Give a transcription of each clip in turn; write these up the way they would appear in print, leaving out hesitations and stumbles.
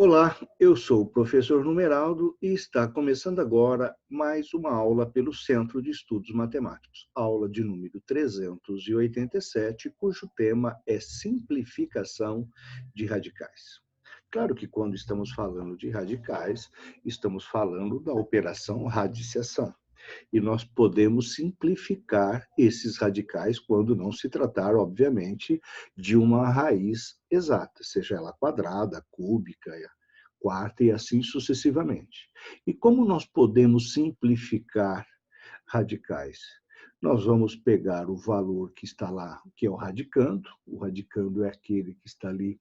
Olá, eu sou o professor Numeraldo e está começando agora mais uma aula pelo Centro de Estudos Matemáticos, aula de número 387, cujo tema é simplificação de radicais. Claro que quando estamos falando de radicais, estamos falando da operação radiciação. E nós podemos simplificar esses radicais quando não se tratar, obviamente, de uma raiz exata, seja ela quadrada, cúbica, quarta e assim sucessivamente. E como nós podemos simplificar radicais? Nós vamos pegar o valor que está lá, que é o radicando é aquele que está ali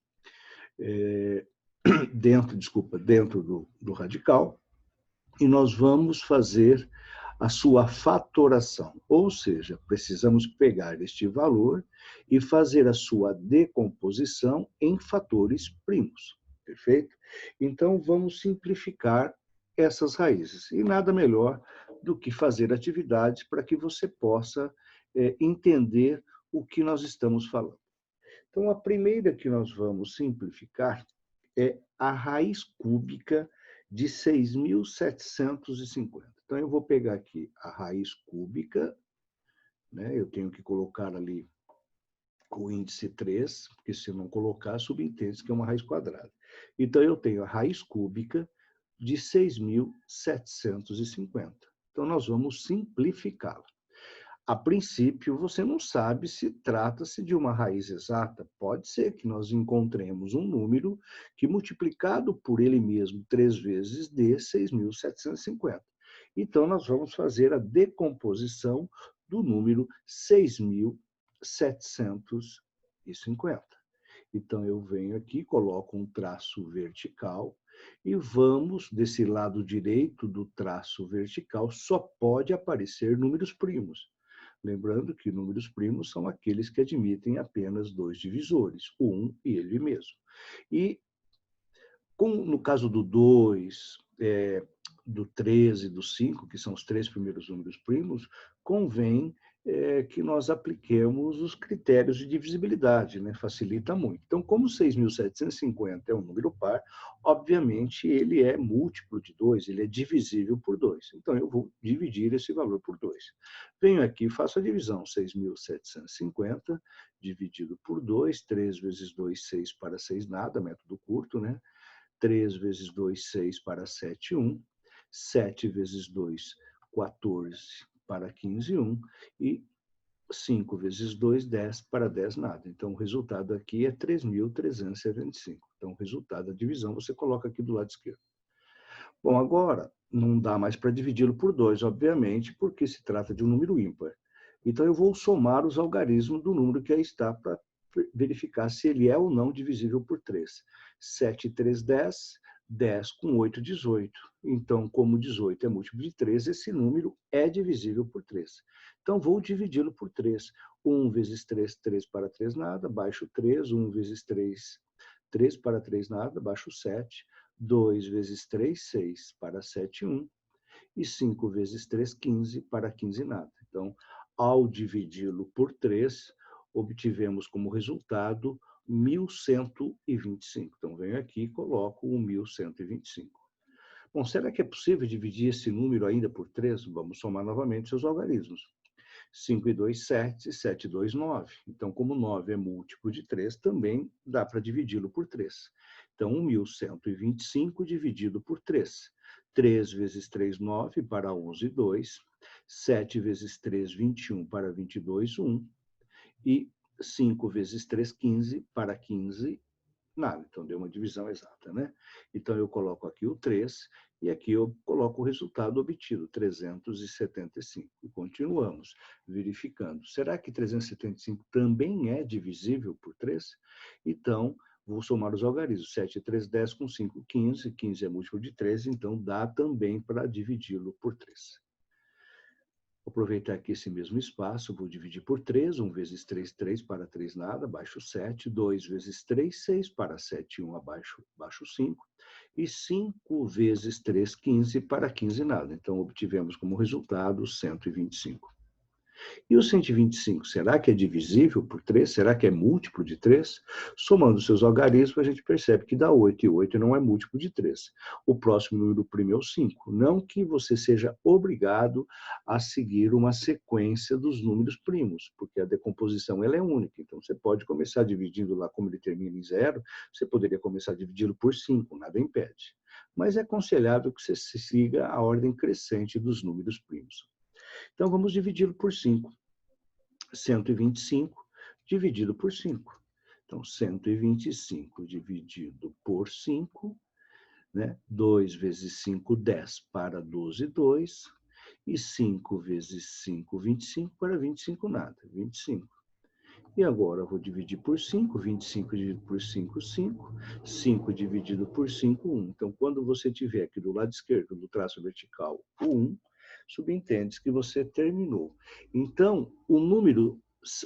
dentro do radical, e nós vamos fazer a sua fatoração, ou seja, precisamos pegar este valor e fazer a sua decomposição em fatores primos, perfeito? Então, vamos simplificar essas raízes. E nada melhor do que fazer atividades para que você possa entender o que nós estamos falando. Então, a primeira que nós vamos simplificar é a raiz cúbica de 6.750. Então, eu vou pegar aqui a raiz cúbica, né? Eu tenho que colocar ali o índice 3, porque se eu não colocar, subentende-se que é uma raiz quadrada. Então, eu tenho a raiz cúbica de 6.750. Então, nós vamos simplificá-la. A princípio, você não sabe se trata-se de uma raiz exata. Pode ser que nós encontremos um número que, multiplicado por ele mesmo 3 vezes, dê 6.750. Então, nós vamos fazer a decomposição do número 6.750. Então, eu venho aqui, coloco um traço vertical e vamos, desse lado direito do traço vertical, só pode aparecer números primos. Lembrando que números primos são aqueles que admitem apenas dois divisores, o 1 e ele mesmo. E no caso do 2, do 13 e do 5, que são os três primeiros números primos, convém que nós apliquemos os critérios de divisibilidade, né? Facilita muito. Então, como 6.750 é um número par, obviamente ele é múltiplo de 2, ele é divisível por 2. Então, eu vou dividir esse valor por 2. Venho aqui, faço a divisão, 6.750 dividido por 2, 3 vezes 2, 6 para 6, nada, método curto, né? 3 vezes 2, 6 para 7, 1. 7 vezes 2, 14 para 15, 1. E 5 vezes 2, 10 para 10, nada. Então, o resultado aqui é 3.375. Então, o resultado da divisão você coloca aqui do lado esquerdo. Bom, agora, não dá mais para dividi-lo por 2, obviamente, porque se trata de um número ímpar. Então, eu vou somar os algarismos do número que aí está para verificar se ele é ou não divisível por 3. 7, 3, 10, 10 com 8, 18. Então, como 18 é múltiplo de 3, esse número é divisível por 3. Então, vou dividi-lo por 3. 1 vezes 3, 3 para 3, nada, baixo 3. 1 vezes 3, 3 para 3, nada, baixo 7. 2 vezes 3, 6 para 7, 1. E 5 vezes 3, 15 para 15, nada. Então, ao dividi-lo por 3, obtivemos como resultado 1.125. Então, venho aqui e coloco o 1.125. Bom, será que é possível dividir esse número ainda por 3? Vamos somar novamente seus algarismos. 5 e 2, 7, 7 e 2, 9. Então, como 9 é múltiplo de 3, também dá para dividi-lo por 3. Então, 1.125 dividido por 3. 3 vezes 3, 9 para 11, 2. 7 vezes 3, 21 para 22, 1. E 5 vezes 3, 15 para 15, nada. Então, deu uma divisão exata, né? Então, eu coloco aqui o 3 e aqui eu coloco o resultado obtido, 375. E continuamos verificando. Será que 375 também é divisível por 3? Então, vou somar os algarismos. 7 e 3, 10, com 5, 15. 15 é múltiplo de 13, então dá também para dividi-lo por 3. Vou aproveitar aqui esse mesmo espaço, vou dividir por 3, 1 vezes 3, 3 para 3, nada, abaixo 7, 2 vezes 3, 6 para 7, 1, abaixo 5, e 5 vezes 3, 15 para 15, nada. Então, obtivemos como resultado 125. E o 125, será que é divisível por 3? Será que é múltiplo de 3? Somando seus algarismos, a gente percebe que dá 8, e 8 não é múltiplo de 3. O próximo número primo é o 5. Não que você seja obrigado a seguir uma sequência dos números primos, porque a decomposição ela é única. Então, você pode começar dividindo lá, como ele termina em 0, você poderia começar dividindo por 5, nada impede. Mas é aconselhável que você siga a ordem crescente dos números primos. Então, vamos dividi-lo por 5. 125 dividido por 5. Então, 125 dividido por 5, né? 2 vezes 5, 10 para 12, 2. E 5 vezes 5, 25 para 25, nada, 25. E agora eu vou dividir por 5, 25 dividido por 5, 5. 5 dividido por 5, 1. Então, quando você tiver aqui do lado esquerdo do traço vertical o 1, subentende que você terminou. Então, o número,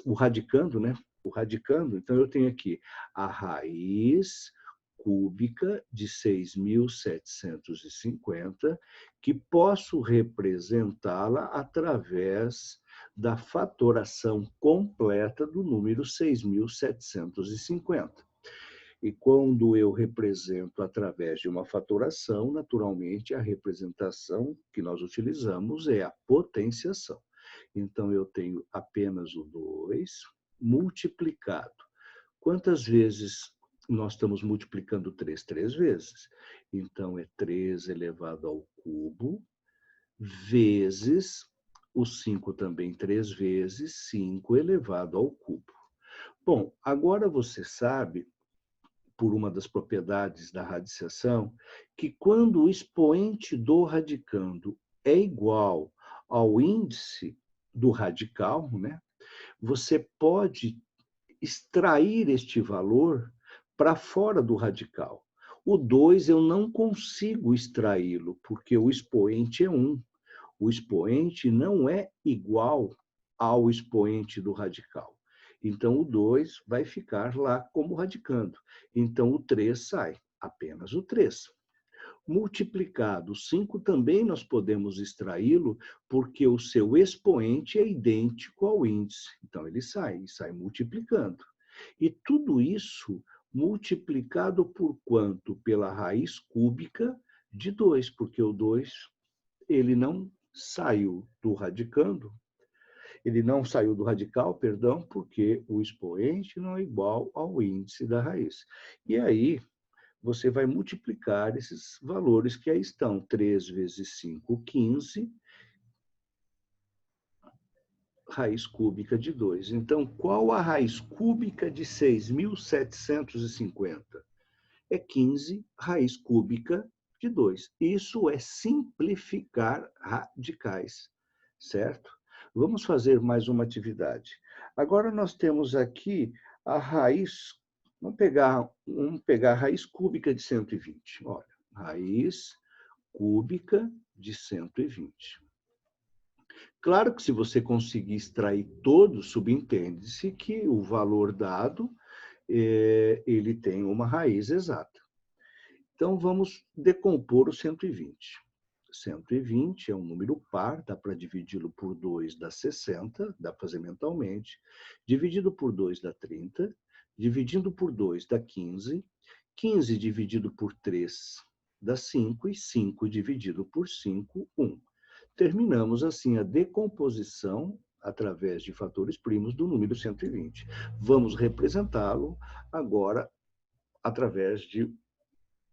o radicando, né? O radicando, então eu tenho aqui a raiz cúbica de 6.750, que posso representá-la através da fatoração completa do número 6.750. E quando eu represento através de uma fatoração, naturalmente, a representação que nós utilizamos é a potenciação. Então, eu tenho apenas o 2 multiplicado. Quantas vezes nós estamos multiplicando 3? 3 vezes. Então, é 3 elevado ao cubo, vezes o 5 também 3 vezes, 5 elevado ao cubo. Bom, agora você sabe, por uma das propriedades da radiciação, que quando o expoente do radicando é igual ao índice do radical, né, você pode extrair este valor para fora do radical. O 2 eu não consigo extraí-lo, porque o expoente é 1. O expoente não é igual ao expoente do radical. Então, o 2 vai ficar lá como radicando. Então, o 3 sai, apenas o 3. Multiplicado, o 5 também nós podemos extraí-lo, porque o seu expoente é idêntico ao índice. Então, ele sai multiplicando. E tudo isso multiplicado por quanto? Pela raiz cúbica de 2, porque o 2 ele não saiu do radicando, ele não saiu do radical, perdão, porque o expoente não é igual ao índice da raiz. E aí, você vai multiplicar esses valores que aí estão. 3 vezes 5, 15, raiz cúbica de 2. Então, qual a raiz cúbica de 6.750? É 15 raiz cúbica de 2. Isso é simplificar radicais, certo? Vamos fazer mais uma atividade. Agora nós temos aqui a raiz, vamos pegar a raiz cúbica de 120. Olha, raiz cúbica de 120. Claro que se você conseguir extrair todo, subentende-se que o valor dado ele tem uma raiz exata. Então, vamos decompor o 120. 120 é um número par, dá para dividi-lo por 2 dá 60, dá para fazer mentalmente. Dividido por 2 dá 30, dividindo por 2 dá 15, 15 dividido por 3 dá 5, e 5 dividido por 5, 1. Terminamos assim a decomposição através de fatores primos do número 120. Vamos representá-lo agora através de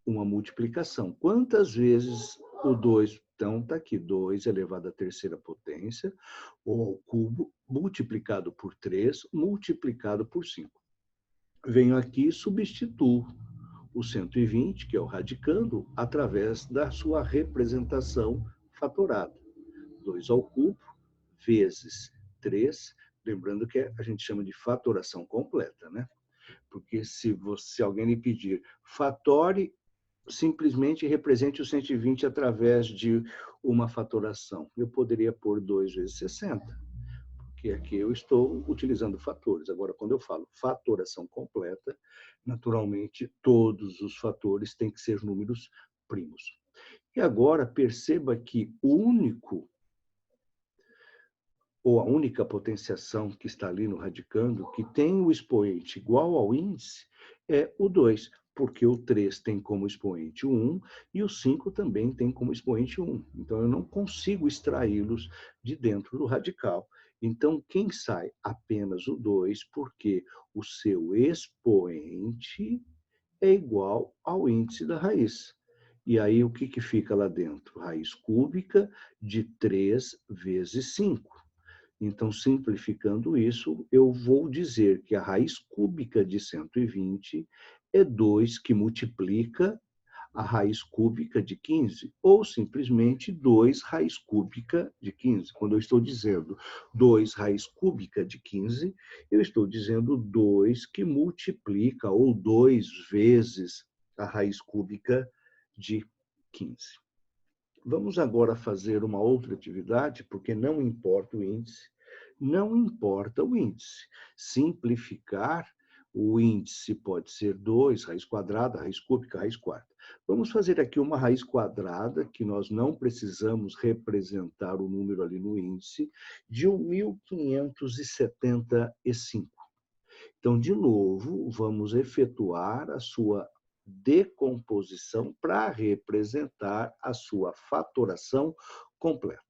uma multiplicação. Quantas vezes o 2, então está aqui, 2 elevado à terceira potência, ou ao cubo, multiplicado por 3, multiplicado por 5. Venho aqui e substituo o 120, que é o radicando, através da sua representação fatorada. 2 ao cubo, vezes 3, lembrando que a gente chama de fatoração completa, né? Porque se alguém lhe pedir fatore, simplesmente represente o 120 através de uma fatoração. Eu poderia pôr 2 vezes 60, porque aqui eu estou utilizando fatores. Agora, quando eu falo fatoração completa, naturalmente, todos os fatores têm que ser números primos. E agora, perceba que o ou a única potenciação que está ali no radicando, que tem o expoente igual ao índice, é o 2, porque o 3 tem como expoente o 1 e o 5 também tem como expoente 1. Então, eu não consigo extraí-los de dentro do radical. Então, quem sai? Apenas o 2, porque o seu expoente é igual ao índice da raiz. E aí, o que fica lá dentro? Raiz cúbica de 3 vezes 5. Então, simplificando isso, eu vou dizer que a raiz cúbica de 120 é 2 que multiplica a raiz cúbica de 15, ou simplesmente 2 raiz cúbica de 15. Quando eu estou dizendo 2 raiz cúbica de 15, eu estou dizendo 2 que multiplica, ou 2 vezes a raiz cúbica de 15. Vamos agora fazer uma outra atividade, porque não importa o índice. Não importa o índice. Simplificar, o índice pode ser 2, raiz quadrada, raiz cúbica, raiz quarta. Vamos fazer aqui uma raiz quadrada, que nós não precisamos representar o número ali no índice, de 1575. Então, de novo, vamos efetuar a sua decomposição para representar a sua fatoração completa.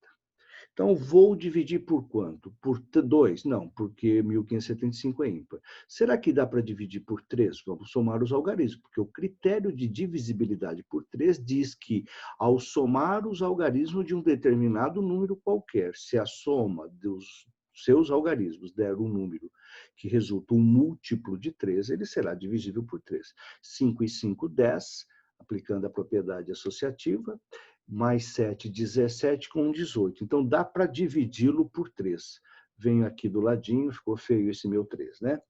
Então, vou dividir por quanto? Por 2? Não, porque 1575 é ímpar. Será que dá para dividir por 3? Vamos somar os algarismos, porque o critério de divisibilidade por 3 diz que, ao somar os algarismos de um determinado número qualquer, se a soma dos seus algarismos der um número que resulta um múltiplo de 3, ele será divisível por 3. 5 e 5, 10, aplicando a propriedade associativa, mais 7, 17 com 18. Então, dá para dividi-lo por 3. Venho aqui do ladinho, ficou feio esse meu 3, né?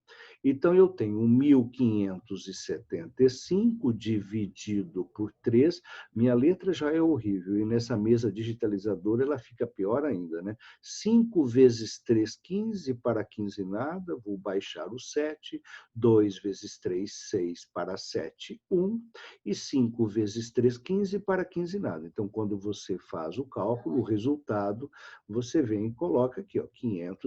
Então, eu tenho 1575 dividido por 3. Minha letra já é horrível, e nessa mesa digitalizadora ela fica pior ainda, né? 5 vezes 3, 15, para 15 nada, vou baixar o 7. 2 vezes 3, 6, para 7, 1. E 5 vezes 3, 15, para 15 nada. Então, quando você faz o cálculo, o resultado, você vem e coloca aqui, ó, 525.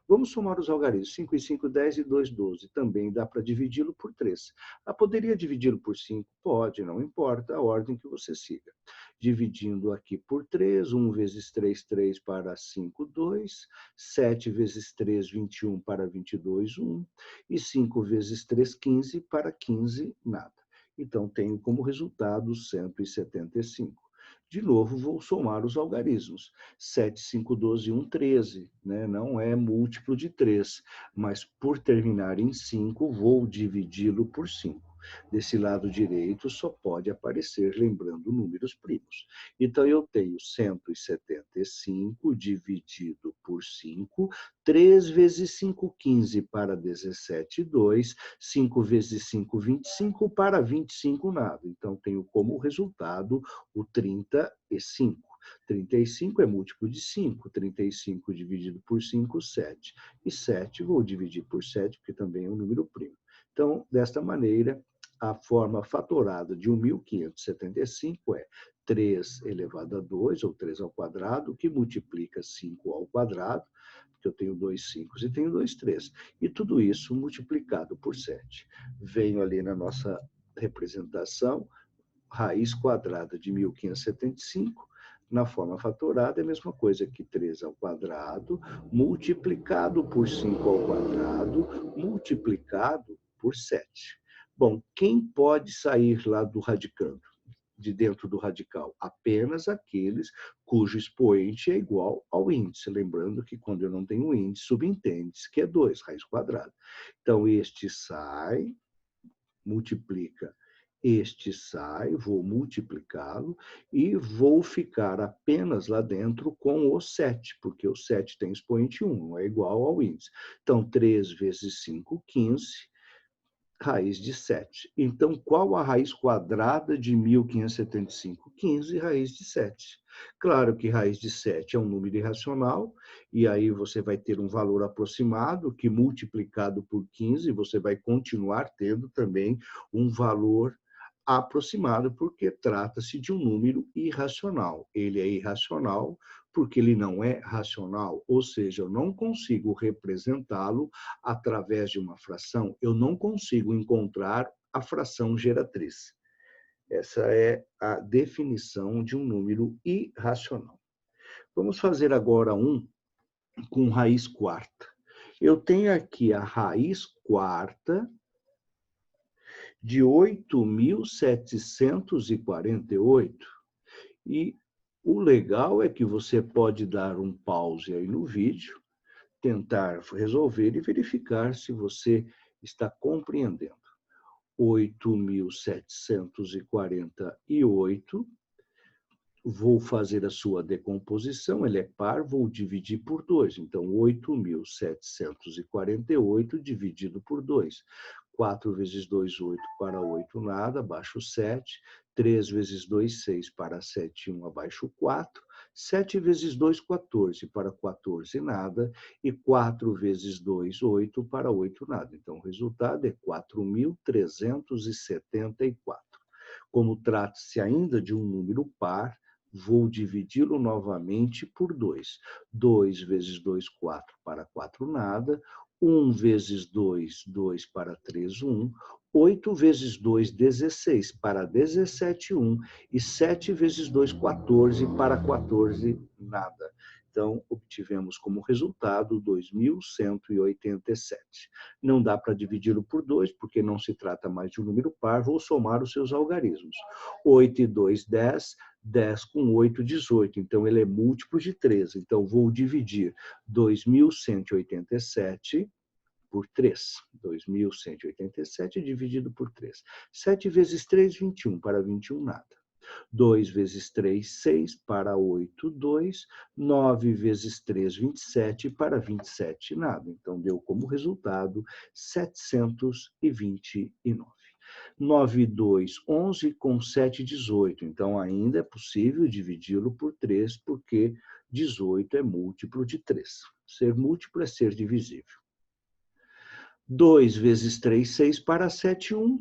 Vamos somar os algarismos. 5 e 5, 10 e 2, 12. Também dá para dividi-lo por 3. Poderia dividi-lo por 5? Pode, não importa a ordem que você siga. Dividindo aqui por 3, 1 vezes 3, 3 para 5, 2. 7 vezes 3, 21 para 22, 1. E 5 vezes 3, 15 para 15, nada. Então, tenho como resultado 175. De novo, vou somar os algarismos. 7, 5, 12, 1, 13. Né? Não é múltiplo de 3, mas por terminar em 5, vou dividi-lo por 5. Desse lado direito só pode aparecer lembrando números primos. Então, eu tenho 175 dividido por 5, 3 vezes 5, 15 para 17, 2, 5 vezes 5, 25 para 25, nada. Então, tenho como resultado o 35. 35 é múltiplo de 5. 35 dividido por 5, 7. E 7 vou dividir por 7, porque também é um número primo. Então, desta maneira, a forma fatorada de 1575 é 3 elevado a 2, ou 3 ao quadrado, que multiplica 5 ao quadrado, porque eu tenho 2 5 e tenho 2 3. E tudo isso multiplicado por 7. Venho ali na nossa representação, raiz quadrada de 1575, na forma fatorada é a mesma coisa que 3 ao quadrado, multiplicado por 5 ao quadrado, multiplicado por 7. Bom, quem pode sair lá do radicando? De dentro do radical? Apenas aqueles cujo expoente é igual ao índice. Lembrando que quando eu não tenho índice, subentende-se que é 2, raiz quadrada. Então, este sai, multiplica. Este sai, vou multiplicá-lo e vou ficar apenas lá dentro com o 7, porque o 7 tem expoente 1, não é igual ao índice. Então, 3 vezes 5, 15, raiz de 7. Então, qual a raiz quadrada de 1575? 15 raiz de 7. Claro que raiz de 7 é um número irracional, e aí você vai ter um valor aproximado, que multiplicado por 15, você vai continuar tendo também um valor aproximado porque trata-se de um número irracional. Ele é irracional porque ele não é racional, ou seja, eu não consigo representá-lo através de uma fração, eu não consigo encontrar a fração geratriz. Essa é a definição de um número irracional. Vamos fazer agora um com raiz quarta. Eu tenho aqui a raiz quarta de 8.748. E o legal é que você pode dar um pause aí no vídeo, tentar resolver e verificar se você está compreendendo. 8.748, vou fazer a sua decomposição, ele é par, vou dividir por 2. Então, 8.748 dividido por 2. 4 vezes 2, 8, para 8, nada, abaixo 7. 3 vezes 2, 6, para 7, 1, abaixo 4. 7 vezes 2, 14, para 14, nada. E 4 vezes 2, 8, para 8, nada. Então, o resultado é 4.374. Como trata-se ainda de um número par, vou dividi-lo novamente por 2. 2 vezes 2, 4, para 4, nada. 1 vezes 2, 2, para 3, 1. 8 vezes 2, 16, para 17, 1. E 7 vezes 2, 14, para 14, nada. Então, obtivemos como resultado 2.187. Não dá para dividi-lo por 2, porque não se trata mais de um número par, vou somar os seus algarismos. 8 e 2, 10. 10 com 8, 18. Então, ele é múltiplo de 13. Então, vou dividir 2.187 por 3. 2.187 dividido por 3. 7 vezes 3, 21. Para 21, nada. 2 vezes 3, 6. Para 8, 2. 9 vezes 3, 27. Para 27, nada. Então, deu como resultado 729. 9 e 2, 11, com 7, 18. Então, ainda é possível dividi-lo por 3, porque 18 é múltiplo de 3. Ser múltiplo é ser divisível. 2 vezes 3, 6, para 7, 1.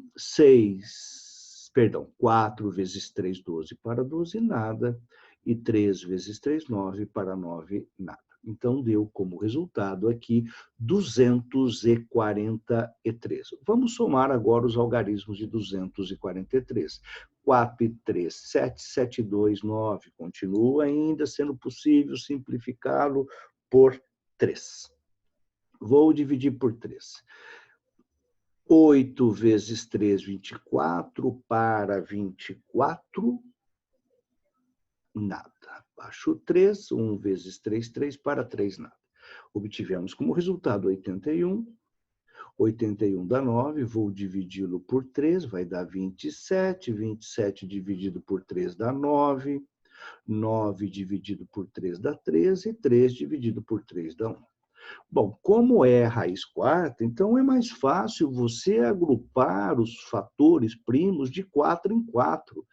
4 vezes 3, 12, para 12, nada. E 3 vezes 3, 9, para 9, nada. Então, deu como resultado aqui 243. Vamos somar agora os algarismos de 243. 4 e 3, 7, 7 e 2, 9. Continua ainda sendo possível simplificá-lo por 3. Vou dividir por 3. 8 vezes 3, 24, para 24, nada. Abaixo 3, 1 vezes 3, 3, para 3, nada. Obtivemos como resultado 81. 81 dá 9, vou dividi-lo por 3, vai dar 27. 27 dividido por 3 dá 9. 9 dividido por 3 dá 13. 3 dividido por 3 dá 1. Bom, como é raiz quarta, então é mais fácil você agrupar os fatores primos de 4 em 4.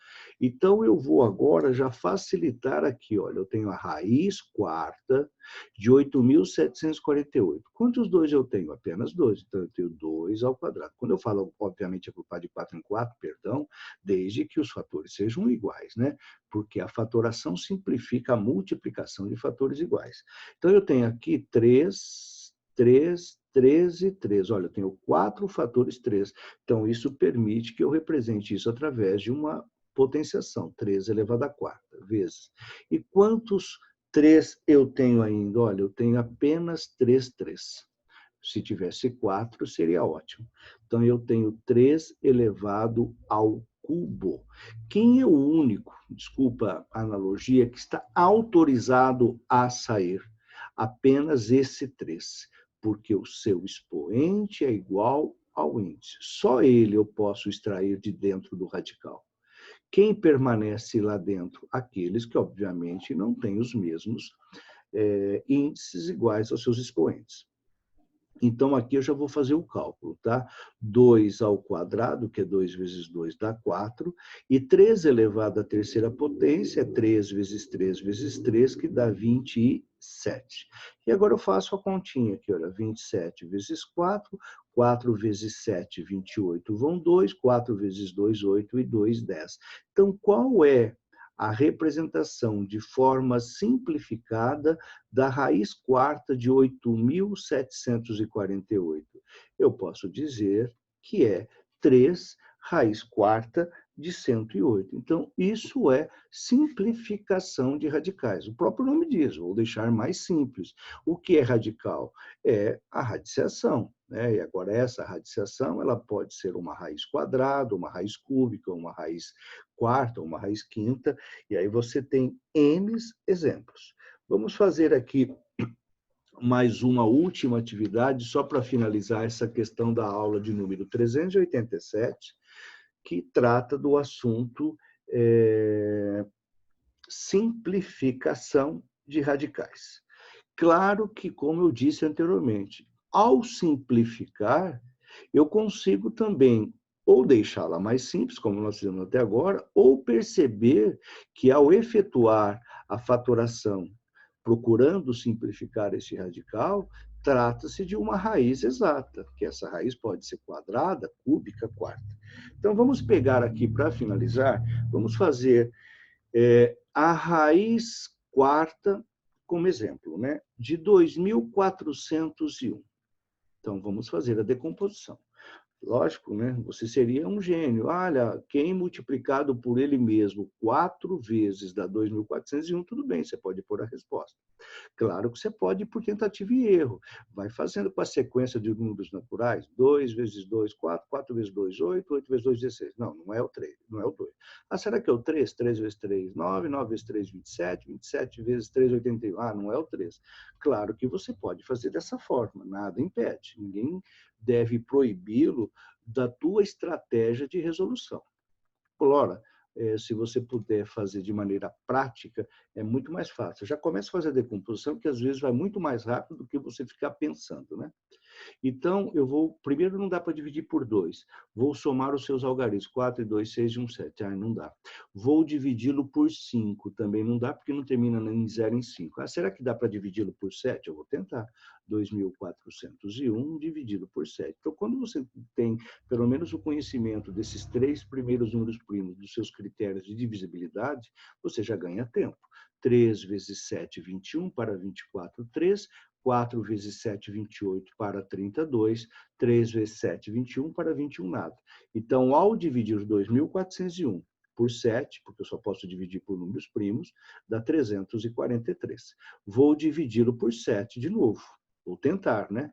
Então, eu vou agora já facilitar aqui. Olha, eu tenho a raiz quarta de 8.748. Quantos 2 eu tenho? Apenas 2. Então, eu tenho 2 ao quadrado. Quando eu falo, obviamente, agrupar de 4 em 4, perdão, desde que os fatores sejam iguais, né? Porque a fatoração simplifica a multiplicação de fatores iguais. Então, eu tenho aqui 3, 3, 3 e 3. Olha, eu tenho 4 fatores 3. Então, isso permite que eu represente isso através de uma potenciação. 3 elevado à quarta vezes. E quantos 3 eu tenho ainda? Olha, eu tenho apenas 3, 3. Se tivesse 4, seria ótimo. Então, eu tenho 3 elevado ao cubo. Quem é o único, desculpa a analogia, que está autorizado a sair? Apenas esse 3, porque o seu expoente é igual ao índice. Só ele eu posso extrair de dentro do radical. Quem permanece lá dentro? Aqueles que, obviamente, não têm os mesmos índices iguais aos seus expoentes. Então, aqui eu já vou fazer o cálculo, tá? 2 ao quadrado, que é 2 vezes 2, dá 4. E 3 elevado à terceira potência é 3 vezes 3 vezes 3, que dá 27. E agora eu faço a continha aqui, olha, 27 vezes 4. 4 vezes 7, 28, vão 2. 4 vezes 2, 8 e 2, 10. Então, qual é a representação de forma simplificada da raiz quarta de 8.748? Eu posso dizer que é 3 raiz quarta de 108. Então, isso é simplificação de radicais. O próprio nome diz, vou deixar mais simples. O que é radical? É a radiciação. Né? E agora, essa radiciação ela pode ser uma raiz quadrada, uma raiz cúbica, uma raiz quarta, uma raiz quinta, e aí você tem N exemplos. Vamos fazer aqui mais uma última atividade, só para finalizar essa questão da aula de número 387, que trata do assunto simplificação de radicais. Claro que, como eu disse anteriormente, ao simplificar, eu consigo também ou deixá-la mais simples, como nós fizemos até agora, ou perceber que, ao efetuar a fatoração procurando simplificar esse radical, trata-se de uma raiz exata, que essa raiz pode ser quadrada, cúbica, quarta. Então, vamos pegar aqui, para finalizar, vamos fazer a raiz quarta como exemplo, né? De 2.401. Então, vamos fazer a decomposição. Lógico, né? Você seria um gênio. Olha, quem multiplicado por ele mesmo 4 vezes dá 2.401, tudo bem, você pode pôr a resposta. Claro que você pode ir por tentativa e erro. Vai fazendo com a sequência de números naturais. 2 vezes 2, 4. 4 vezes 2, 8. 8 vezes 2, 16. Não, não é o 3, não é o 2. Ah, será que é o 3? 3 vezes 3, 9. 9 vezes 3, 27. 27 vezes 3, 81. Ah, não é o 3. Claro que você pode fazer dessa forma, nada impede. Ninguém deve proibi-lo da tua estratégia de resolução. Ora, se você puder fazer de maneira prática, é muito mais fácil. Já começa a fazer a decomposição, que às vezes vai muito mais rápido do que você ficar pensando, né? Então, primeiro não dá para dividir por 2. Vou somar os seus algarismos, 4 e 2, 6 e 1, 7. Ah, não dá. Vou dividi-lo por 5, também não dá, porque não termina em 0 em 5. Ah, será que dá para dividi-lo por 7? Eu vou tentar. 2.401 dividido por 7. Então, quando você tem pelo menos o conhecimento desses 3 primeiros números primos, dos seus critérios de divisibilidade, você já ganha tempo. 3 vezes 7, 21, para 24, 3. 4 vezes 7, 28 para 32, 3 vezes 7, 21 para 21 nada. Então, ao dividir os 2.401 por 7, porque eu só posso dividir por números primos, dá 343. Vou dividi-lo por 7 de novo. Vou tentar, né?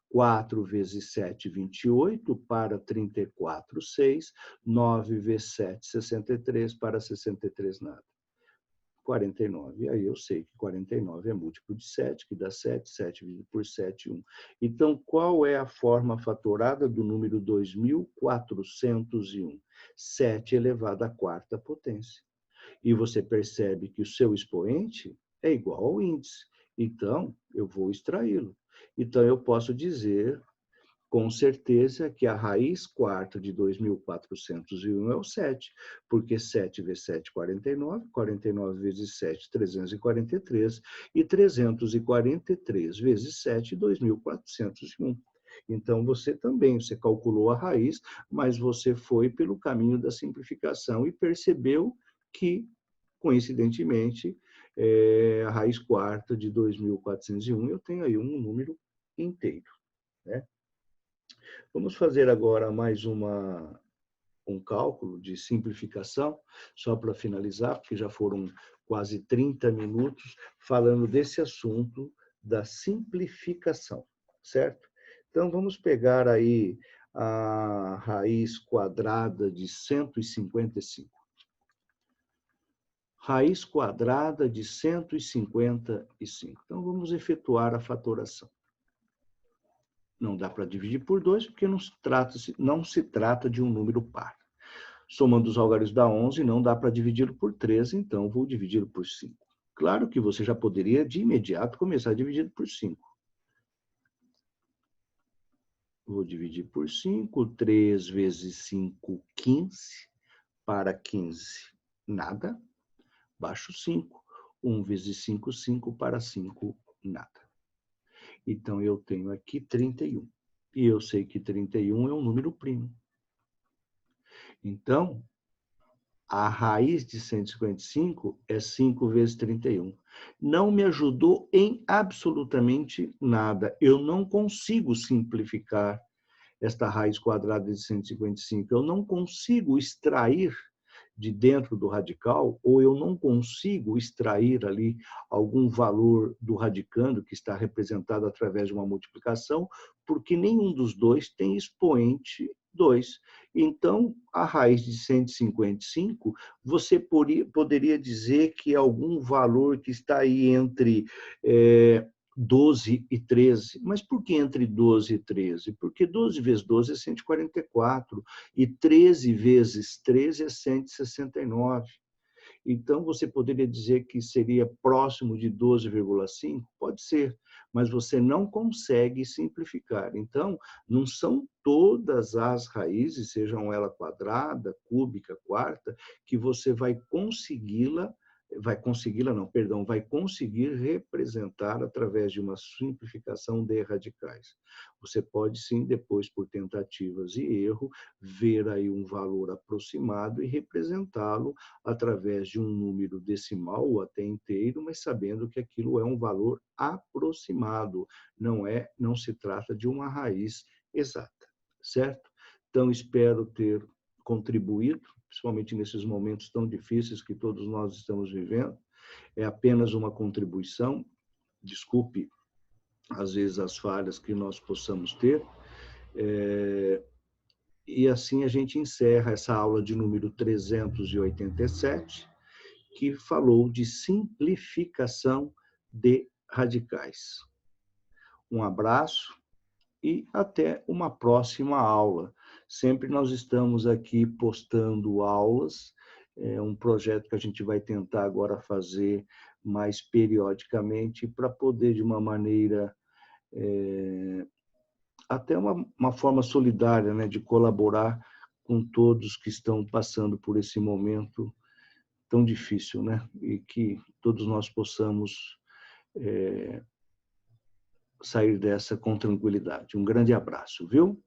4 vezes 7, 28, para 34, 6. 9 vezes 7, 63, para 63 nada. 49. E aí eu sei que 49 é múltiplo de 7, que dá 7. 7 dividido por 7, 1. Então, qual é a forma fatorada do número 2.401? 7 elevado à quarta potência. E você percebe que o seu expoente é igual ao índice. Então, eu vou extraí-lo. Então, eu posso dizer com certeza que a raiz quarta de 2.401 é o 7, porque 7 vezes 7, 49, 49 vezes 7, 343, e 343 vezes 7, 2.401. Então, você calculou a raiz, mas você foi pelo caminho da simplificação e percebeu que, coincidentemente, a raiz quarta de 2.401, eu tenho aí um número inteiro, né? Vamos fazer agora mais um cálculo de simplificação, só para finalizar, porque já foram quase 30 minutos falando desse assunto da simplificação, certo? Então, vamos pegar aí a raiz quadrada de 155. Raiz quadrada de 155. Então, vamos efetuar a fatoração. Não dá para dividir por 2, porque não se trata de um número par. Somando os algarismos dá 11, não dá para dividi-lo por 3, então vou dividi-lo por 5. Claro que você já poderia, de imediato, começar a dividir por 5. Vou dividir por 5. 3 vezes 5, 15. Para 15, nada. Baixo 5. 1 vezes 5, 5. Para 5, nada. Então, eu tenho aqui 31. E eu sei que 31 é um número primo. Então, a raiz de 155 é 5 vezes 31. Não me ajudou em absolutamente nada. Eu não consigo simplificar esta raiz quadrada de 155. Eu não consigo extrair de dentro do radical, ou eu não consigo extrair ali algum valor do radicando que está representado através de uma multiplicação, porque nenhum dos dois tem expoente 2. Então, a raiz de 155, você poderia dizer que é algum valor que está aí entre 12 e 13. Mas por que entre 12 e 13? Porque 12 vezes 12 é 144 e 13 vezes 13 é 169. Então, você poderia dizer que seria próximo de 12,5? Pode ser, mas você não consegue simplificar. Então, não são todas as raízes, sejam ela quadrada, cúbica, quarta, que você vai conseguir representar através de uma simplificação de radicais. Você pode sim, depois, por tentativas e erro, ver aí um valor aproximado e representá-lo através de um número decimal ou até inteiro, mas sabendo que aquilo é um valor aproximado, não se trata de uma raiz exata, certo? Então, espero ter contribuído, principalmente nesses momentos tão difíceis que todos nós estamos vivendo. É apenas uma contribuição, desculpe, às vezes, as falhas que nós possamos ter. E assim a gente encerra essa aula de número 387, que falou de simplificação de radicais. Um abraço e até uma próxima aula. Sempre nós estamos aqui postando aulas, é um projeto que a gente vai tentar agora fazer mais periodicamente para poder, de uma maneira, até uma forma solidária, né, de colaborar com todos que estão passando por esse momento tão difícil, né? E que todos nós possamos sair dessa com tranquilidade. Um grande abraço, viu?